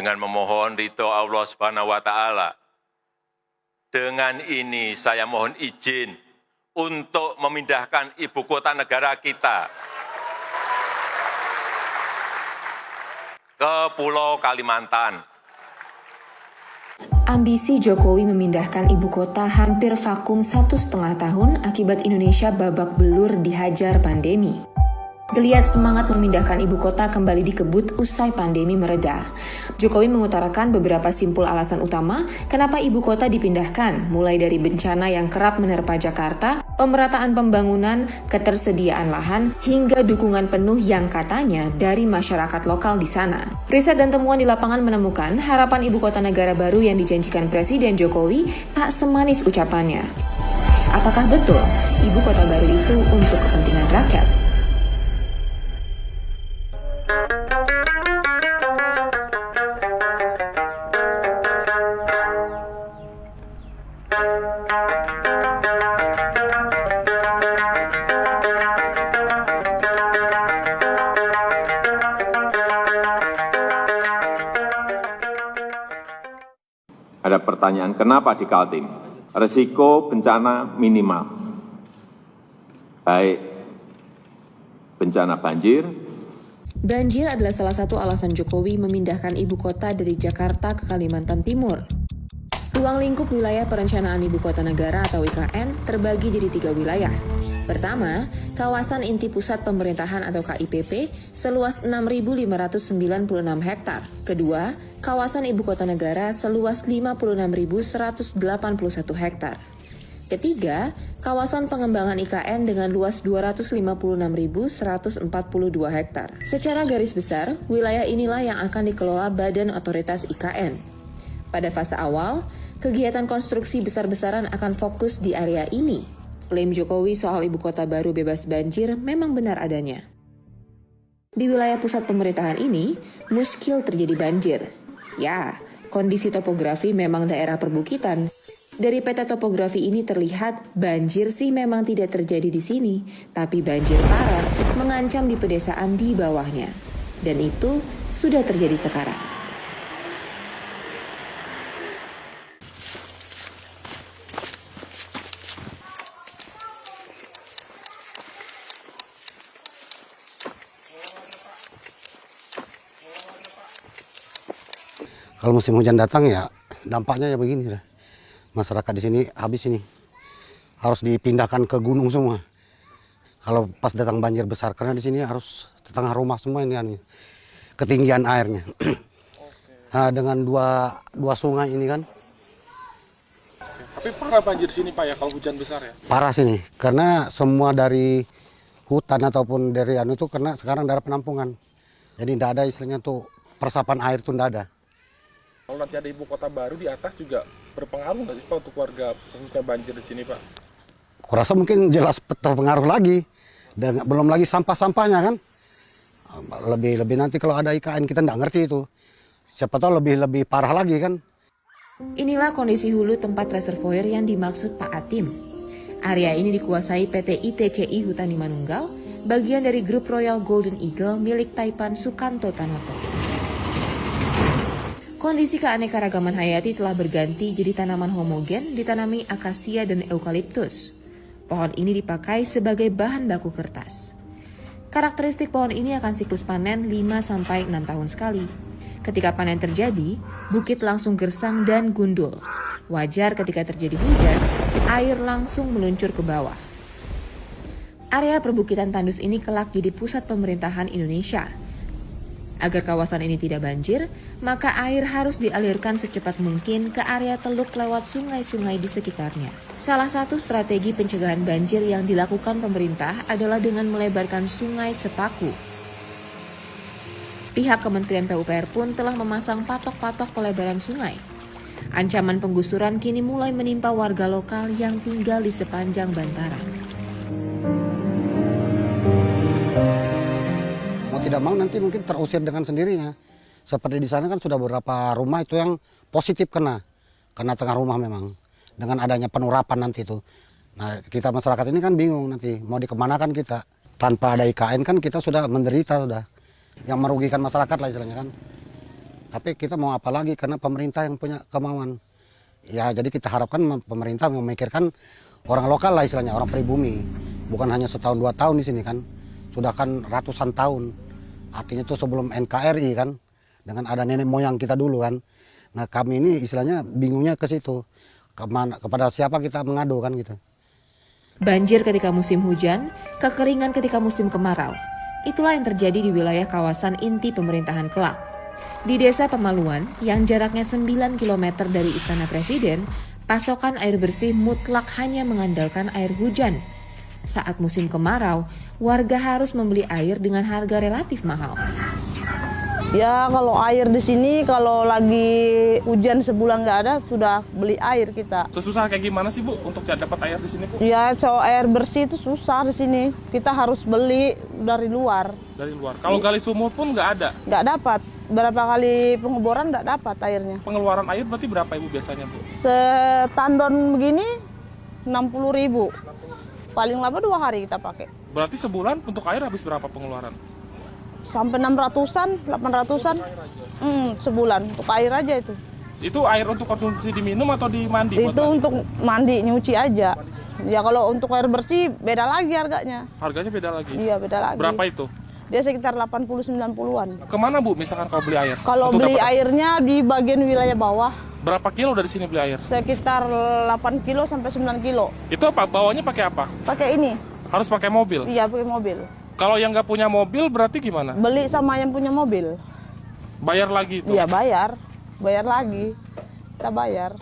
dengan memohon ridho Allah Subhanahu wa taala. Dengan ini saya mohon izin untuk memindahkan ibu kota negara kita ke Pulau Kalimantan. Ambisi Jokowi memindahkan ibu kota hampir vakum 1,5 tahun akibat Indonesia babak belur dihajar pandemi. Geliat semangat memindahkan ibu kota kembali dikebut usai pandemi mereda. Jokowi mengutarakan beberapa simpul alasan utama kenapa ibu kota dipindahkan, mulai dari bencana yang kerap menerpa Jakarta, pemerataan pembangunan, ketersediaan lahan, hingga dukungan penuh yang katanya dari masyarakat lokal di sana. Riset dan temuan di lapangan menemukan harapan ibu kota negara baru yang dijanjikan Presiden Jokowi tak semanis ucapannya. Apakah betul ibu kota baru itu untuk kepentingan rakyat? Ada pertanyaan, kenapa di Kaltim? Risiko bencana minimal. Baik bencana banjir. Banjir adalah salah satu alasan Jokowi memindahkan ibu kota dari Jakarta ke Kalimantan Timur. Ruang lingkup wilayah perencanaan ibu kota negara atau IKN terbagi jadi 3 wilayah. Pertama, kawasan inti pusat pemerintahan atau KIPP seluas 6.596 hektar. Kedua, kawasan ibu kota negara seluas 56.181 hektar. Ketiga, kawasan pengembangan IKN dengan luas 256.142 hektar. Secara garis besar, wilayah inilah yang akan dikelola Badan Otoritas IKN. Pada fase awal, kegiatan konstruksi besar-besaran akan fokus di area ini. Klaim Jokowi soal ibu kota baru bebas banjir memang benar adanya. Di wilayah pusat pemerintahan ini, muskil terjadi banjir. Ya, kondisi topografi memang daerah perbukitan. Dari peta topografi ini terlihat banjir sih memang tidak terjadi di sini, tapi banjir parah mengancam di pedesaan di bawahnya. Dan itu sudah terjadi sekarang. Kalau musim hujan datang ya dampaknya ya begini lah. Masyarakat di sini habis ini. Harus dipindahkan ke gunung semua. Kalau pas datang banjir besar karena di sini harus setengah rumah semua ini ketinggian airnya. Nah, dengan dua sungai ini kan. Tapi parah banjir sini Pak ya kalau hujan besar ya? Parah sini karena semua dari hutan ataupun dari itu karena sekarang daerah penampungan. Jadi tidak ada istilahnya tuh peresapan air tuh tidak ada. Kalau nanti ada ibu kota baru di atas juga berpengaruh nggak sih Pak untuk warga penghuni banjir di sini Pak? Kurasa mungkin jelas terpengaruh lagi. Dan belum lagi sampah-sampahnya kan. Lebih nanti kalau ada IKN kita nggak ngerti itu. Siapa tahu lebih parah lagi kan. Inilah kondisi hulu tempat reservoir yang dimaksud Pak Atim. Area ini dikuasai PT ITCI Hutani Manunggal, bagian dari grup Royal Golden Eagle milik Taipan Sukanto Tanoto. Kondisi keanekaragaman hayati telah berganti jadi tanaman homogen ditanami akasia dan eukaliptus. Pohon ini dipakai sebagai bahan baku kertas. Karakteristik pohon ini akan siklus panen 5-6 tahun sekali. Ketika panen terjadi, bukit langsung gersang dan gundul. Wajar ketika terjadi hujan, air langsung meluncur ke bawah. Area perbukitan tandus ini kelak jadi pusat pemerintahan Indonesia. Agar kawasan ini tidak banjir, maka air harus dialirkan secepat mungkin ke area teluk lewat sungai-sungai di sekitarnya. Salah satu strategi pencegahan banjir yang dilakukan pemerintah adalah dengan melebarkan sungai sepaku. Pihak Kementerian PUPR pun telah memasang patok-patok pelebaran sungai. Ancaman penggusuran kini mulai menimpa warga lokal yang tinggal di sepanjang bantaran. Tidak mau nanti mungkin terusir dengan sendirinya. Seperti di sana kan sudah beberapa rumah itu yang positif kena tengah rumah memang. Dengan adanya penurapan nanti itu. Nah kita masyarakat ini kan bingung nanti mau dikemanakan kita. Tanpa ada IKN kan kita sudah menderita sudah. Yang merugikan masyarakat lah istilahnya kan. Tapi kita mau apa lagi karena pemerintah yang punya kemauan. Ya jadi kita harapkan pemerintah memikirkan orang lokal lah istilahnya, orang pribumi. Bukan hanya setahun 2 tahun di sini kan. Sudah kan ratusan tahun. Artinya itu sebelum NKRI kan. Dengan ada nenek moyang kita dulu kan. Nah kami ini istilahnya bingungnya ke situ. Kepada siapa kita mengadu kan gitu. Banjir ketika musim hujan, kekeringan ketika musim kemarau. Itulah yang terjadi di wilayah kawasan inti pemerintahan Kelak. Di Desa Pemaluan, yang jaraknya 9 km dari Istana Presiden, pasokan air bersih mutlak hanya mengandalkan air hujan. Saat musim kemarau, warga harus membeli air dengan harga relatif mahal. Ya kalau air di sini kalau lagi hujan sebulan nggak ada sudah beli air kita. Sesusah kayak gimana sih Bu untuk dapat air di sini Bu? Ya air bersih itu susah di sini. Kita harus beli dari luar. Dari luar. Kalau gali sumur pun nggak ada? Nggak dapat. Berapa kali pengeboran nggak dapat airnya. Pengeluaran air berarti berapa Ibu biasanya Bu? Setandon begini 60.000. Paling lama 2 hari kita pakai. Berarti sebulan untuk air habis berapa pengeluaran? Sampai 600-an, 800-an sebulan untuk air aja itu. Itu air untuk konsumsi diminum atau di mandi? Itu untuk mandi, nyuci aja. Ya kalau untuk air bersih beda lagi harganya. Harganya beda lagi? Iya beda lagi. Berapa itu? Dia sekitar 80-90-an. Kemana Bu misalkan kalau beli air? Kalau beli airnya di bagian wilayah bawah. Berapa kilo dari sini beli air? Sekitar 8 kilo sampai 9 kilo. Itu apa? Bawanya pakai apa? Pakai ini. Harus pakai mobil? Iya pakai mobil. Kalau yang nggak punya mobil berarti gimana? Beli sama yang punya mobil. Bayar lagi itu? Iya bayar. Bayar lagi. Kita bayar.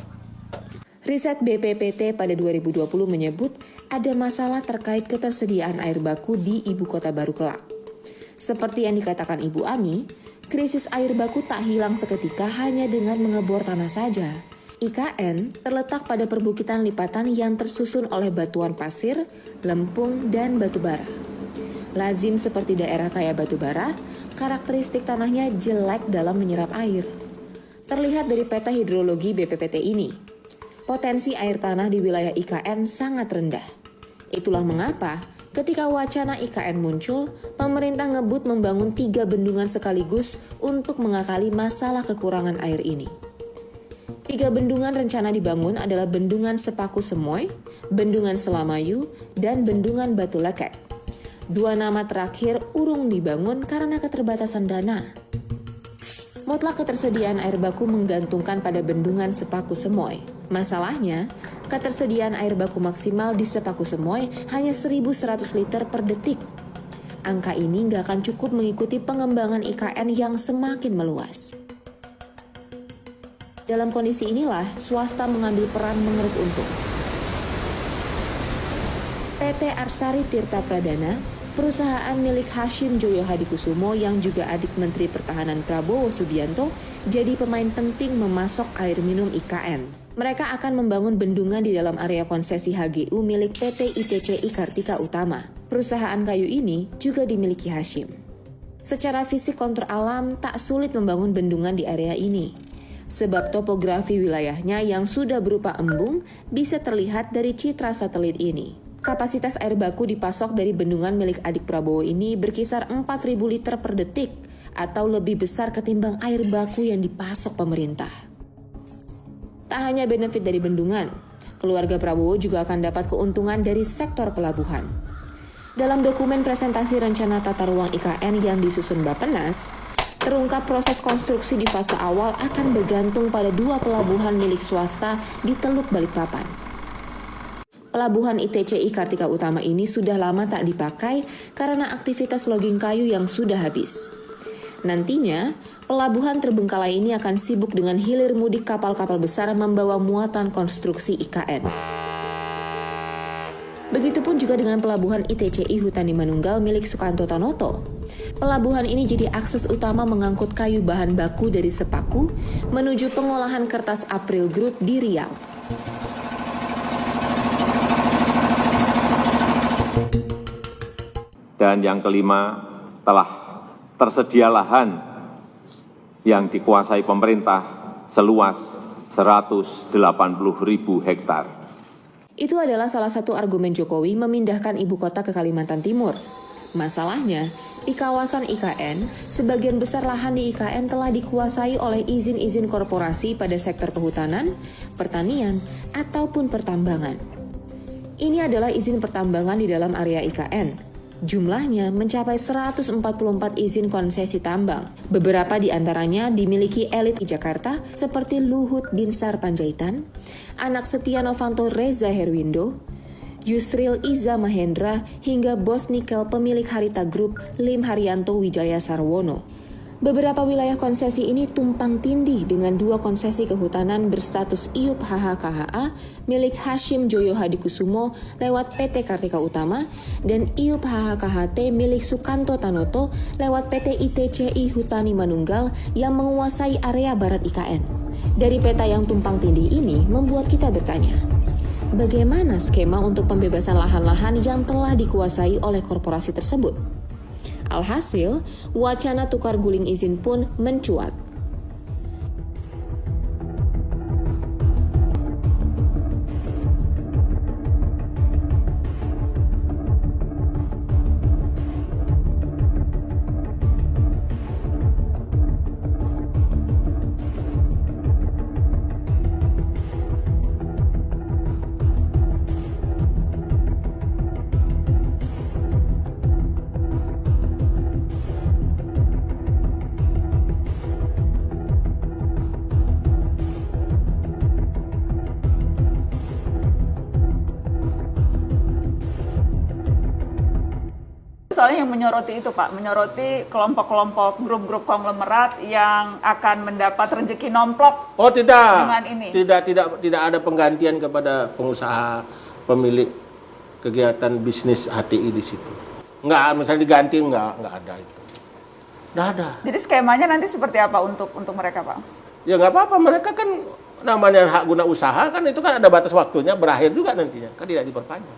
Riset BPPT pada 2020 menyebut ada masalah terkait ketersediaan air baku di Ibu Kota Baru Kelak. Seperti yang dikatakan Ibu Ami, krisis air baku tak hilang seketika hanya dengan mengebor tanah saja. IKN terletak pada perbukitan lipatan yang tersusun oleh batuan pasir, lempung, dan batu bara. Lazim seperti daerah kaya batu bara, karakteristik tanahnya jelek dalam menyerap air. Terlihat dari peta hidrologi BPPT ini, potensi air tanah di wilayah IKN sangat rendah. Itulah mengapa ketika wacana IKN muncul, pemerintah ngebut membangun 3 bendungan sekaligus untuk mengakali masalah kekurangan air ini. 3 bendungan rencana dibangun adalah Bendungan Sepaku Semoy, Bendungan Selamayu, dan Bendungan Batu Lekek. 2 nama terakhir urung dibangun karena keterbatasan dana. Mutlak ketersediaan air baku menggantungkan pada Bendungan Sepaku Semoy. Masalahnya, ketersediaan air baku maksimal di Sepaku Semoy hanya 1.100 liter per detik. Angka ini nggak akan cukup mengikuti pengembangan IKN yang semakin meluas. Dalam kondisi inilah, swasta mengambil peran mengeruk untung. PT Arsari Tirta Pradana, perusahaan milik Hashim Joyo Hadikusumo yang juga adik Menteri Pertahanan Prabowo Subianto, jadi pemain penting memasok air minum IKN. Mereka akan membangun bendungan di dalam area konsesi HGU milik PT ITCI Kartika Utama. Perusahaan kayu ini juga dimiliki Hashim. Secara fisik kontur alam tak sulit membangun bendungan di area ini. Sebab topografi wilayahnya yang sudah berupa embung bisa terlihat dari citra satelit ini. Kapasitas air baku dipasok dari bendungan milik adik Prabowo ini berkisar 4.000 liter per detik atau lebih besar ketimbang air baku yang dipasok pemerintah. Tak hanya benefit dari bendungan, keluarga Prabowo juga akan dapat keuntungan dari sektor pelabuhan. Dalam dokumen presentasi rencana tata ruang IKN yang disusun Bappenas, terungkap proses konstruksi di fase awal akan bergantung pada 2 pelabuhan milik swasta di Teluk Balikpapan. Pelabuhan ITCI Kartika Utama ini sudah lama tak dipakai karena aktivitas logging kayu yang sudah habis. Nantinya, pelabuhan terbengkalai ini akan sibuk dengan hilir mudik kapal-kapal besar membawa muatan konstruksi IKN. Begitupun juga dengan pelabuhan ITCI Hutani Manunggal milik Sukanto Tanoto. Pelabuhan ini jadi akses utama mengangkut kayu bahan baku dari Sepaku menuju pengolahan kertas April Group di Riau. Dan yang kelima, telah tersedia lahan yang dikuasai pemerintah seluas 180.000 hektar. Itu adalah salah satu argumen Jokowi memindahkan ibu kota ke Kalimantan Timur. Masalahnya, di kawasan IKN, sebagian besar lahan di IKN telah dikuasai oleh izin-izin korporasi pada sektor perhutanan, pertanian, ataupun pertambangan. Ini adalah izin pertambangan di dalam area IKN. Jumlahnya mencapai 144 izin konsesi tambang. Beberapa di antaranya dimiliki elit di Jakarta seperti Luhut Binsar Panjaitan, anak Setia Novanto Reza Herwindo, Yusril Iza Mahendra, hingga bos nikel pemilik Harita Group Lim Haryanto Wijaya Sarwono. Beberapa wilayah konsesi ini tumpang tindih dengan 2 konsesi kehutanan berstatus IUP HHKHA milik Hashim Joyo Hadikusumo lewat PT Kartika Utama dan IUP HHKHT milik Sukanto Tanoto lewat PT ITCI Hutani Manunggal yang menguasai area barat IKN. Dari peta yang tumpang tindih ini membuat kita bertanya, bagaimana skema untuk pembebasan lahan-lahan yang telah dikuasai oleh korporasi tersebut? Alhasil, wacana tukar guling izin pun mencuat. Soalnya yang menyoroti itu Pak, menyoroti kelompok-kelompok grup-grup konglomerat yang akan mendapat rezeki nomplok. Oh tidak, dengan ini. Tidak ada penggantian kepada pengusaha pemilik kegiatan bisnis HTI di situ. Enggak, misalnya diganti enggak ada itu. Enggak ada. Jadi skemanya nanti seperti apa untuk mereka Pak? Ya nggak apa-apa, mereka kan namanya hak guna usaha kan itu kan ada batas waktunya, berakhir juga nantinya, kan tidak diperpanjang.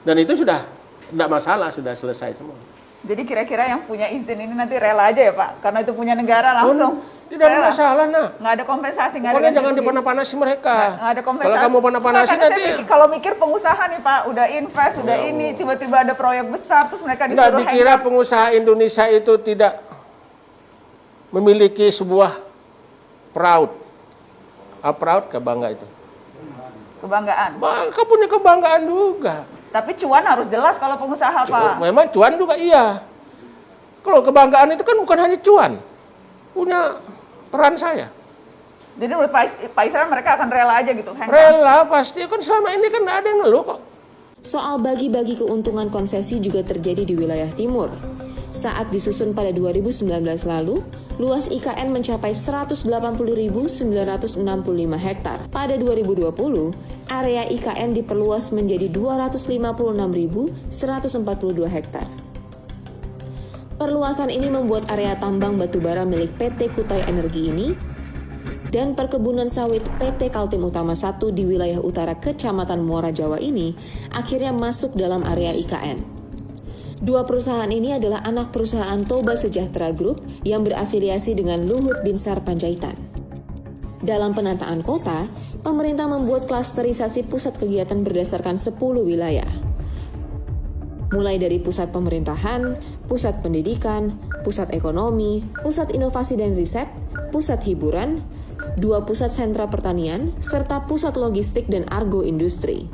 Dan itu sudah tidak masalah, sudah selesai semua. Jadi kira-kira yang punya izin ini nanti rela aja ya Pak? Karena itu punya negara langsung. Tidak ada masalah, nah. Nggak ada kompensasi, nggak ada Pokoknya ganti jangan rugi. dipanah-panasi mereka. Nggak ada kompensasi. Kalau kamu panah-panasi nanti. Kalau mikir pengusaha nih Pak, udah invest, udah ini, tiba-tiba ada proyek besar, terus mereka disuruh Nggak dikira pengusaha Indonesia itu tidak memiliki sebuah proud. Proud, kebangga itu. kebanggaan. Mereka punya kebanggaan juga. Tapi cuan harus jelas kalau pengusaha Pak. Memang cuan juga iya. Kalau kebanggaan itu kan bukan hanya cuan, punya peran saya. Jadi menurut Pak Isran mereka akan rela aja gitu? Rela pasti, kan selama ini kan nggak ada yang ngeluh kok. Soal bagi-bagi keuntungan konsesi juga terjadi di wilayah timur. Saat disusun pada 2019 lalu, luas IKN mencapai 180.965 hektar. Pada 2020, area IKN diperluas menjadi 256.142 hektar. Perluasan ini membuat area tambang batubara milik PT Kutai Energi ini dan perkebunan sawit PT Kaltim Utama 1 di wilayah utara Kecamatan Muara Jawa ini akhirnya masuk dalam area IKN. Dua perusahaan ini adalah anak perusahaan Toba Sejahtera Group yang berafiliasi dengan Luhut Binsar Panjaitan. Dalam penataan kota, pemerintah membuat klasterisasi pusat kegiatan berdasarkan 10 wilayah. Mulai dari pusat pemerintahan, pusat pendidikan, pusat ekonomi, pusat inovasi dan riset, pusat hiburan, 2 pusat sentra pertanian, serta pusat logistik dan argo industri.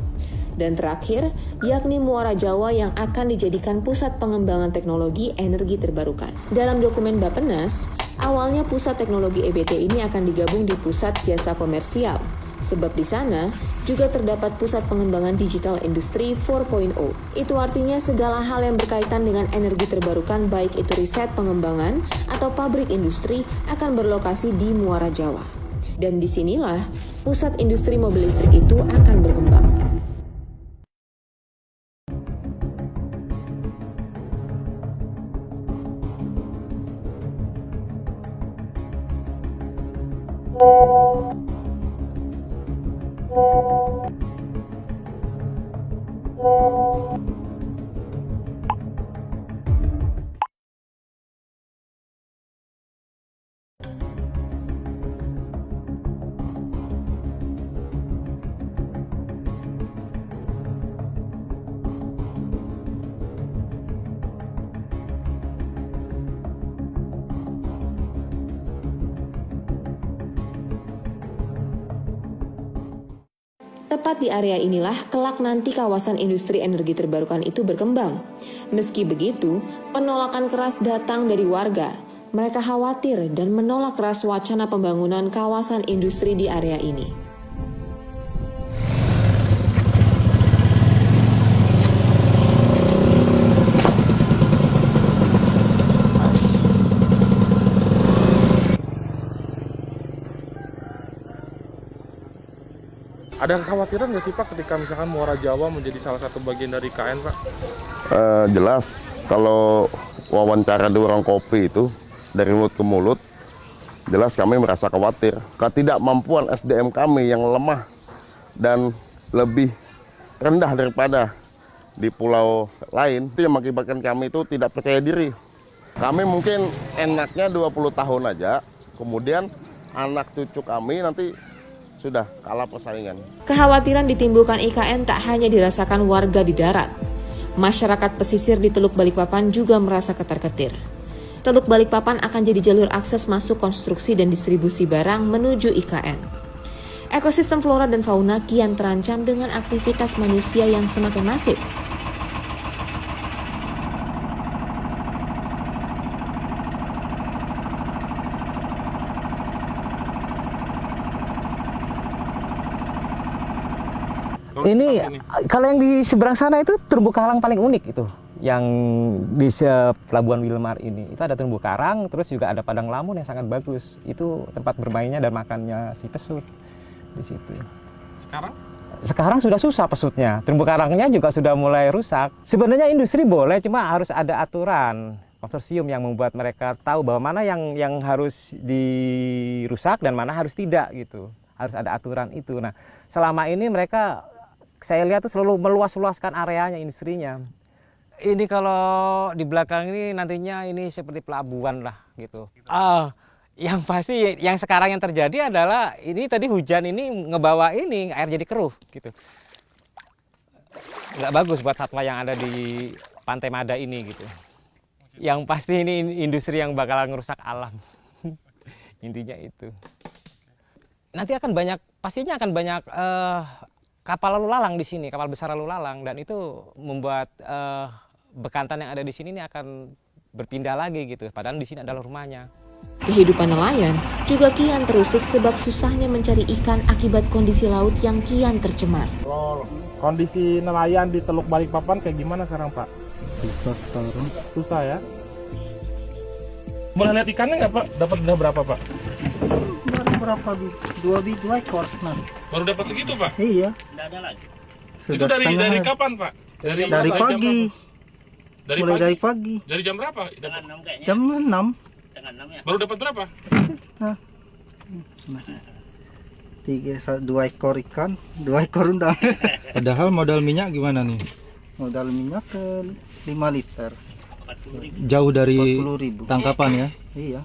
Dan terakhir, yakni Muara Jawa yang akan dijadikan pusat pengembangan teknologi energi terbarukan. Dalam dokumen Bappenas, awalnya pusat teknologi EBT ini akan digabung di pusat jasa komersial, sebab di sana juga terdapat pusat pengembangan digital industri 4.0. Itu artinya segala hal yang berkaitan dengan energi terbarukan, baik itu riset pengembangan atau pabrik industri, akan berlokasi di Muara Jawa. Dan disinilah pusat industri mobil listrik itu akan berkembang. Tepat di area inilah kelak nanti kawasan industri energi terbarukan itu berkembang. Meski begitu, penolakan keras datang dari warga. Mereka khawatir dan menolak keras wacana pembangunan kawasan industri di area ini. Ada kekhawatiran nggak sih Pak ketika misalkan Muara Jawa menjadi salah satu bagian dari IKN Pak? Jelas, kalau wawancara di warung kopi itu dari mulut ke mulut, jelas kami merasa khawatir. Ketidakmampuan SDM kami yang lemah dan lebih rendah daripada di pulau lain, itu yang mengakibatkan kami itu tidak percaya diri. Kami mungkin enaknya 20 tahun aja, kemudian anak cucu kami nanti sudah kalah persaingan. Kekhawatiran ditimbulkan IKN tak hanya dirasakan warga di darat. Masyarakat pesisir di Teluk Balikpapan juga merasa ketar-ketir. Teluk Balikpapan akan jadi jalur akses masuk konstruksi dan distribusi barang menuju IKN. Ekosistem flora dan fauna kian terancam dengan aktivitas manusia yang semakin masif. Ini kalau yang di seberang sana itu terumbu karang paling unik itu, yang di Pelabuhan Wilmar ini. Itu ada terumbu karang, terus juga ada padang lamun yang sangat bagus. Itu tempat bermainnya dan makannya si pesut di situ. Sekarang sudah susah pesutnya. Terumbu karangnya juga sudah mulai rusak. Sebenarnya industri boleh, cuma harus ada aturan konsorsium yang membuat mereka tahu bahwa mana yang harus dirusak dan mana harus tidak gitu. Harus ada aturan itu. Nah, selama ini mereka, saya lihat tuh selalu meluas-luaskan areanya, industrinya. Ini kalau di belakang ini nantinya ini seperti pelabuhan lah gitu. Yang pasti yang sekarang yang terjadi adalah ini tadi hujan ini ngebawa ini air jadi keruh gitu. Nggak bagus buat satwa yang ada di Pantai Mada ini gitu. Yang pasti ini industri yang bakal ngerusak alam. Intinya itu. Nanti pastinya akan banyak kapal lalu lalang di sini, kapal besar lalu lalang, dan itu membuat bekantan yang ada di sini ini akan berpindah lagi gitu. Padahal di sini adalah rumahnya. Kehidupan nelayan juga kian terusik sebab susahnya mencari ikan akibat kondisi laut yang kian tercemar. Kondisi nelayan di Teluk Balikpapan kayak gimana sekarang Pak? Susah sekarang. Susah ya? Boleh lihat ikannya nggak Pak? Dapat berapa Pak? Berapa? 2 ekor. Nah. Baru dapat segitu Pak? Iya. Nggak ada lagi. Sudah itu dari kapan Pak? Dari pagi. Mulai dari pagi. Dari jam berapa? Jam 6. Baru dapat berapa? Nah. 2 ekor ikan, 2 ekor udang. Padahal modal minyak gimana nih? Modal minyak ke 5 liter. Jauh dari tangkapan ya? Iya.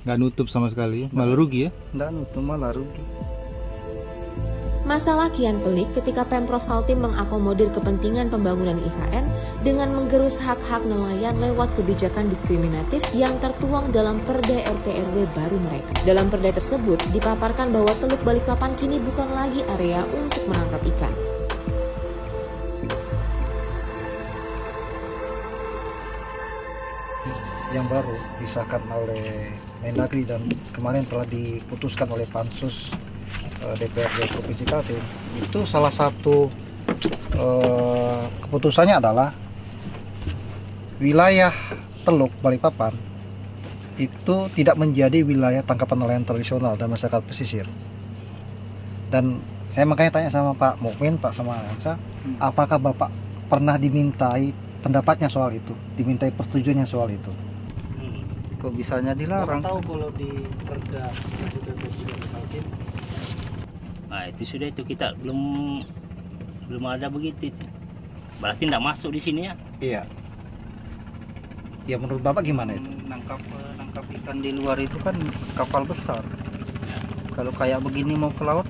Nggak nutup sama sekali ya? Malah rugi ya? Nggak nutup, malah rugi. Masalah kian pelik ketika Pemprov Kaltim mengakomodir kepentingan pembangunan IKN dengan menggerus hak-hak nelayan lewat kebijakan diskriminatif yang tertuang dalam Perda RT RW baru mereka. Dalam perda tersebut dipaparkan bahwa Teluk Balikpapan kini bukan lagi area untuk menangkap ikan. Yang baru disahkan oleh Mendagri dan kemarin telah diputuskan oleh Pansus DPRD Provinsi Kaltim, itu salah satu keputusannya adalah wilayah Teluk Balikpapan itu tidak menjadi wilayah tangkapan nelayan tradisional dan masyarakat pesisir. Dan saya makanya tanya sama Pak Mukmin, Pak sama Ansa, apakah Bapak pernah dimintai pendapatnya soal itu, dimintai persetujuannya soal itu? Kok bisanya dilarang? Tahu kalau di Perda Kaltim. Nah itu sudah itu kita belum ada begitu. Berarti tidak masuk di sini ya? Iya. Ya menurut Bapak gimana itu? Nangkap ikan di luar itu kan kapal besar. Kalau kayak begini mau ke laut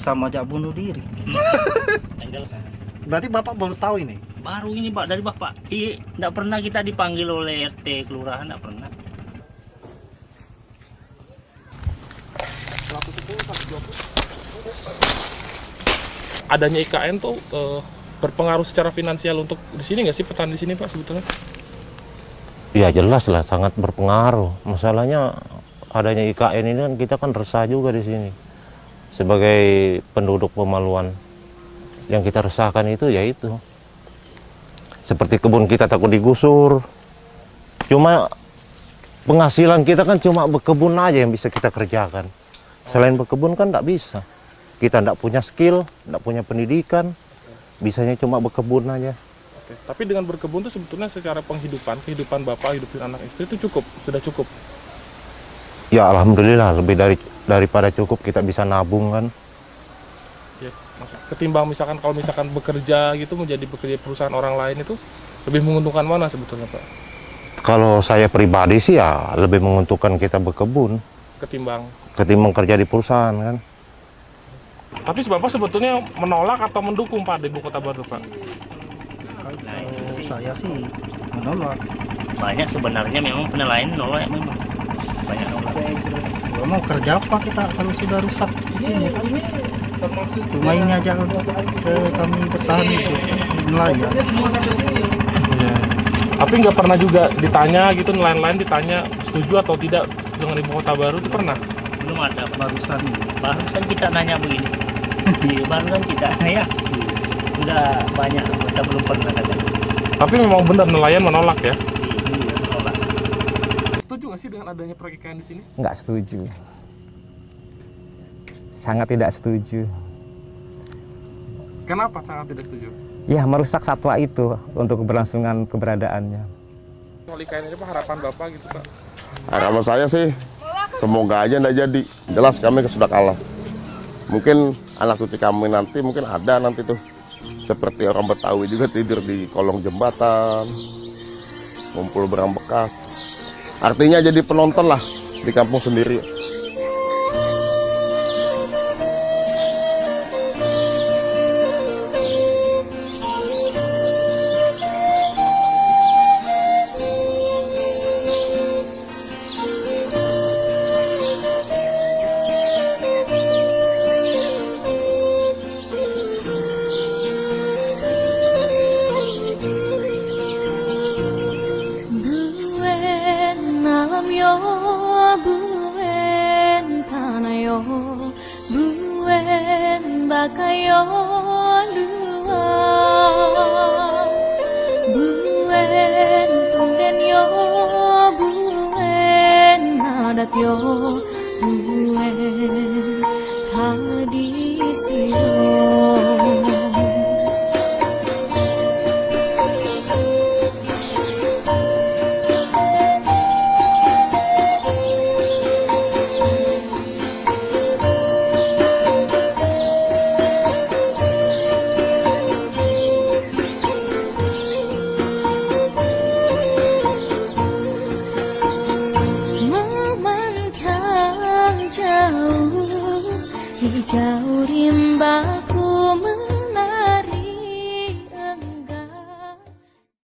sama aja bunuh diri. Berarti Bapak baru tahu ini? Baru ini Pak, dari Bapak. Tidak pernah kita dipanggil oleh RT kelurahan, tidak pernah. 110, 120. adanya IKN tuh berpengaruh secara finansial untuk di sini nggak sih, petani di sini Pak sebetulnya? Ya jelas lah, sangat berpengaruh. Masalahnya adanya IKN ini kan kita kan resah juga di sini. Sebagai penduduk Pemaluan, yang kita resahkan itu yaitu seperti kebun kita takut digusur. Cuma penghasilan kita kan cuma berkebun aja yang bisa kita kerjakan. Selain berkebun kan tidak bisa. Kita tidak punya skill, tidak punya pendidikan, bisanya cuma berkebun aja. Oke. Tapi dengan berkebun itu sebetulnya secara kehidupan Bapak, hidupin anak istri itu sudah cukup? Ya alhamdulillah, lebih daripada cukup, kita bisa nabung kan. Ya, ketimbang misalkan kalau misalkan bekerja gitu, menjadi bekerja perusahaan orang lain itu lebih menguntungkan mana sebetulnya Pak? Kalau saya pribadi sih ya lebih menguntungkan kita berkebun Ketimbang kerja di perusahaan kan. Tapi Bapak sebetulnya menolak atau mendukung Pak di Ibu Kota Baru Pak? Saya sih menolak. Banyak sebenarnya memang penelayan nolak memang. Banyak nolak. Mau kerja apa kita kalau sudah rusak di sini kan? Cuma ini aja kami bertahan hidup nelayan. Tapi nggak pernah juga ditanya gitu, nelayan-nelayan ditanya setuju atau tidak dengan Ibu Kota Baru itu pernah? Belum ada. Barusan kita nanya begini. Barusan kita ya. Sudah banyak, kita belum pernah datang. Tapi memang benar nelayan menolak ya? Iya, menolak. Setuju nggak sih dengan adanya proyek IKN di sini? Nggak setuju. Sangat tidak setuju. Kenapa sangat tidak setuju? Ya, merusak satwa itu untuk keberlangsungan keberadaannya. Soal IKN ini Pak, harapan Bapak gitu Pak? Harapan saya sih semoga aja nggak jadi. Jelas kami sudah kalah. Mungkin anak cucu kami nanti mungkin ada nanti tuh. Seperti orang Betawi juga tidur di kolong jembatan, ngumpul barang bekas. Artinya jadi penonton lah di kampung sendiri. Buen bakayo lua, buen tungden yo, buen nadat yo, buen hadis yo. Jauh